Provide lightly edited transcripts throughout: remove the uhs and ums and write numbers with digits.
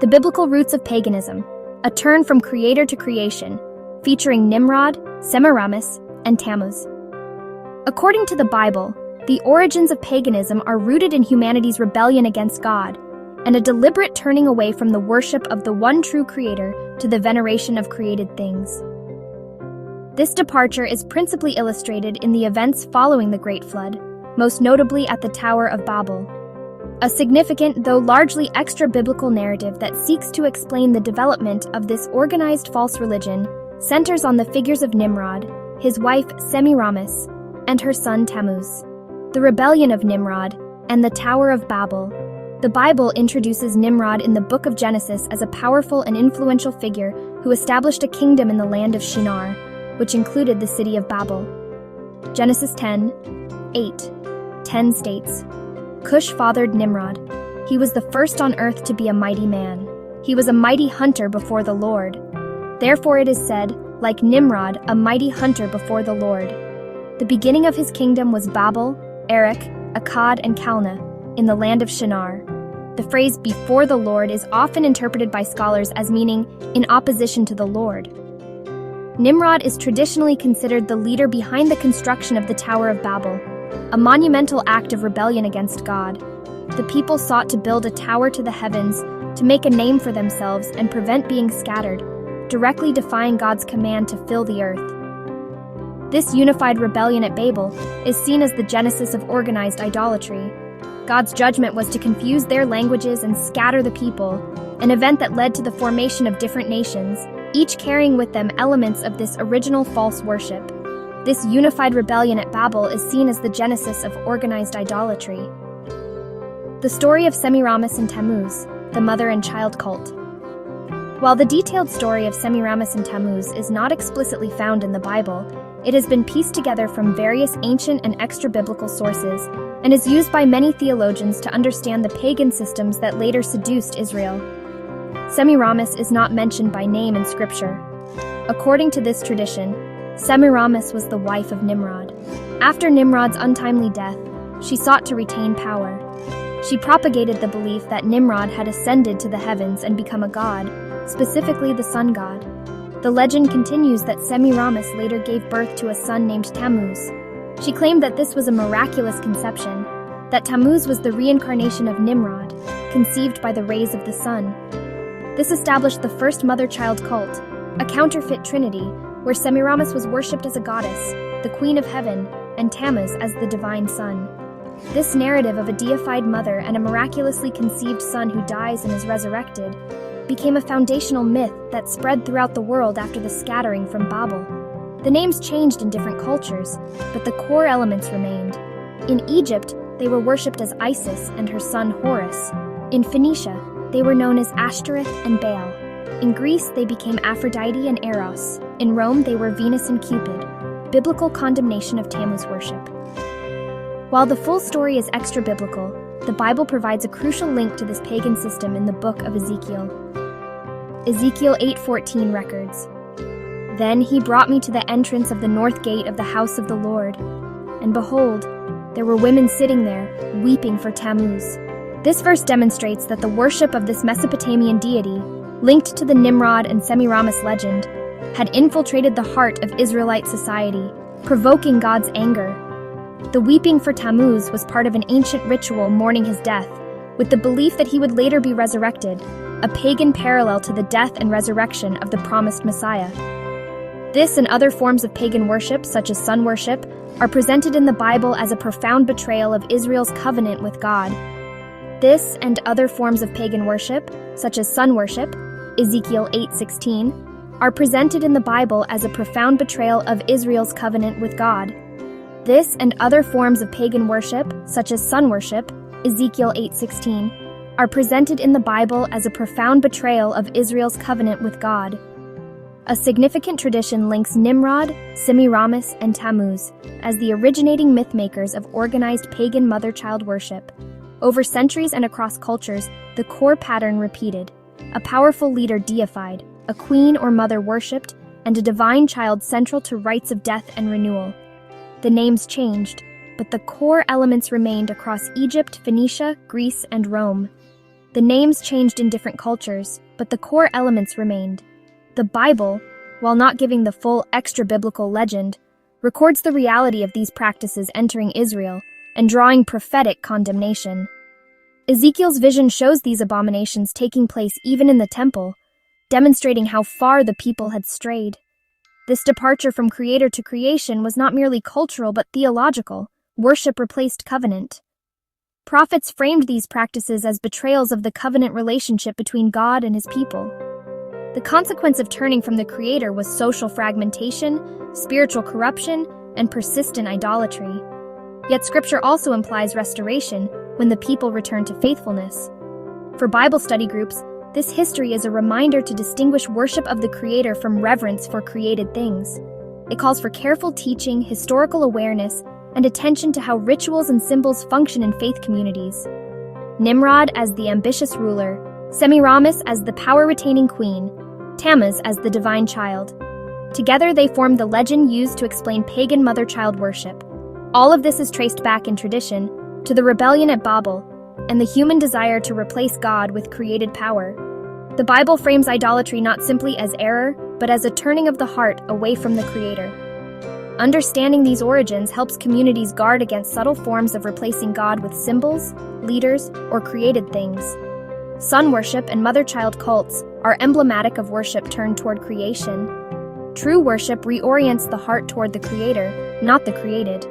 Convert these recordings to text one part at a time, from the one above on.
The Biblical Roots of Paganism, a turn from creator to creation, featuring Nimrod, Semiramis, and Tammuz. According to the Bible, the origins of paganism are rooted in humanity's rebellion against God and a deliberate turning away from the worship of the one true creator to the veneration of created things. This departure is principally illustrated in the events following the Great Flood, most notably at the Tower of Babel, a significant, though largely extra-biblical narrative that seeks to explain the development of this organized false religion centers on the figures of Nimrod, his wife Semiramis, and her son Tammuz. The rebellion of Nimrod and the Tower of Babel. The Bible introduces Nimrod in the book of Genesis as a powerful and influential figure who established a kingdom in the land of Shinar, which included the city of Babel. Genesis 10:8-10 states, Cush fathered Nimrod. He was the first on earth to be a mighty man. He was a mighty hunter before the Lord. Therefore it is said, like Nimrod, a mighty hunter before the Lord. The beginning of his kingdom was Babel, Erech, Akkad, and Calneh, in the land of Shinar. The phrase before the Lord is often interpreted by scholars as meaning in opposition to the Lord. Nimrod is traditionally considered the leader behind the construction of the Tower of Babel, a monumental act of rebellion against God. The people sought to build a tower to the heavens to make a name for themselves and prevent being scattered, directly defying God's command to fill the earth. This unified rebellion at Babel is seen as the genesis of organized idolatry. God's judgment was to confuse their languages and scatter the people, an event that led to the formation of different nations, each carrying with them elements of this original false worship. This unified rebellion at Babel is seen as the genesis of organized idolatry. The story of Semiramis and Tammuz, the mother and child cult. While the detailed story of Semiramis and Tammuz is not explicitly found in the Bible, it has been pieced together from various ancient and extra-biblical sources and is used by many theologians to understand the pagan systems that later seduced Israel. Semiramis is not mentioned by name in Scripture. According to this tradition, Semiramis was the wife of Nimrod. After Nimrod's untimely death, she sought to retain power. She propagated the belief that Nimrod had ascended to the heavens and become a god, specifically the sun god. The legend continues that Semiramis later gave birth to a son named Tammuz. She claimed that this was a miraculous conception, that Tammuz was the reincarnation of Nimrod, conceived by the rays of the sun. This established the first mother-child cult, a counterfeit trinity, where Semiramis was worshipped as a goddess, the queen of heaven, and Tammuz as the divine son. This narrative of a deified mother and a miraculously conceived son who dies and is resurrected became a foundational myth that spread throughout the world after the scattering from Babel. The names changed in different cultures, but the core elements remained. In Egypt, they were worshipped as Isis and her son Horus. In Phoenicia, they were known as Ashtoreth and Baal. In Greece, they became Aphrodite and Eros. In Rome, they were Venus and Cupid. Biblical condemnation of Tammuz worship. While the full story is extra-biblical, the Bible provides a crucial link to this pagan system in the book of Ezekiel. Ezekiel 8:14 records, Then he brought me to the entrance of the north gate of the house of the Lord, and behold, there were women sitting there, weeping for Tammuz. This verse demonstrates that the worship of this Mesopotamian deity, linked to the Nimrod and Semiramis legend, had infiltrated the heart of Israelite society, provoking God's anger. The weeping for Tammuz was part of an ancient ritual mourning his death, with the belief that he would later be resurrected, a pagan parallel to the death and resurrection of the promised Messiah. This and other forms of pagan worship, such as sun worship, are presented in the Bible as a profound betrayal of Israel's covenant with God. This and other forms of pagan worship, such as sun worship, Ezekiel 8:16, are presented in the Bible as a profound betrayal of Israel's covenant with God. This and other forms of pagan worship, such as sun worship, Ezekiel 8:16, are presented in the Bible as a profound betrayal of Israel's covenant with God. A significant tradition links Nimrod, Semiramis, and Tammuz as the originating mythmakers of organized pagan mother-child worship. Over centuries and across cultures, the core pattern repeated: a powerful leader deified, a queen or mother worshipped, and a divine child central to rites of death and renewal. The names changed, but the core elements remained across Egypt, Phoenicia, Greece, and Rome. The names changed in different cultures, but the core elements remained. The Bible, while not giving the full extra-biblical legend, records the reality of these practices entering Israel and drawing prophetic condemnation. Ezekiel's vision shows these abominations taking place even in the temple, demonstrating how far the people had strayed. This departure from creator to creation was not merely cultural but theological. Worship replaced covenant. Prophets framed these practices as betrayals of the covenant relationship between God and his people. The consequence of turning from the creator was social fragmentation, spiritual corruption, and persistent idolatry. Yet scripture also implies restoration when the people return to faithfulness. For Bible study groups, this history is a reminder to distinguish worship of the Creator from reverence for created things. It calls for careful teaching, historical awareness, and attention to how rituals and symbols function in faith communities. Nimrod as the ambitious ruler, Semiramis as the power-retaining queen, Tammuz as the divine child. Together they form the legend used to explain pagan mother-child worship. All of this is traced back in tradition to the rebellion at Babel and the human desire to replace God with created power. The Bible frames idolatry not simply as error, but as a turning of the heart away from the Creator. Understanding these origins helps communities guard against subtle forms of replacing God with symbols, leaders, or created things. Sun worship and mother-child cults are emblematic of worship turned toward creation. True worship reorients the heart toward the Creator, not the created.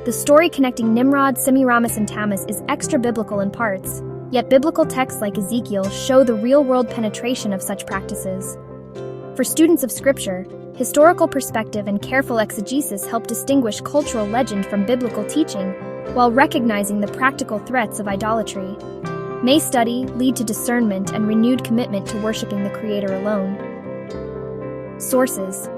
The story connecting Nimrod, Semiramis, and Tammuz is extra-biblical in parts, yet biblical texts like Ezekiel show the real-world penetration of such practices. For students of Scripture, historical perspective and careful exegesis help distinguish cultural legend from biblical teaching while recognizing the practical threats of idolatry. May study lead to discernment and renewed commitment to worshiping the Creator alone. Sources: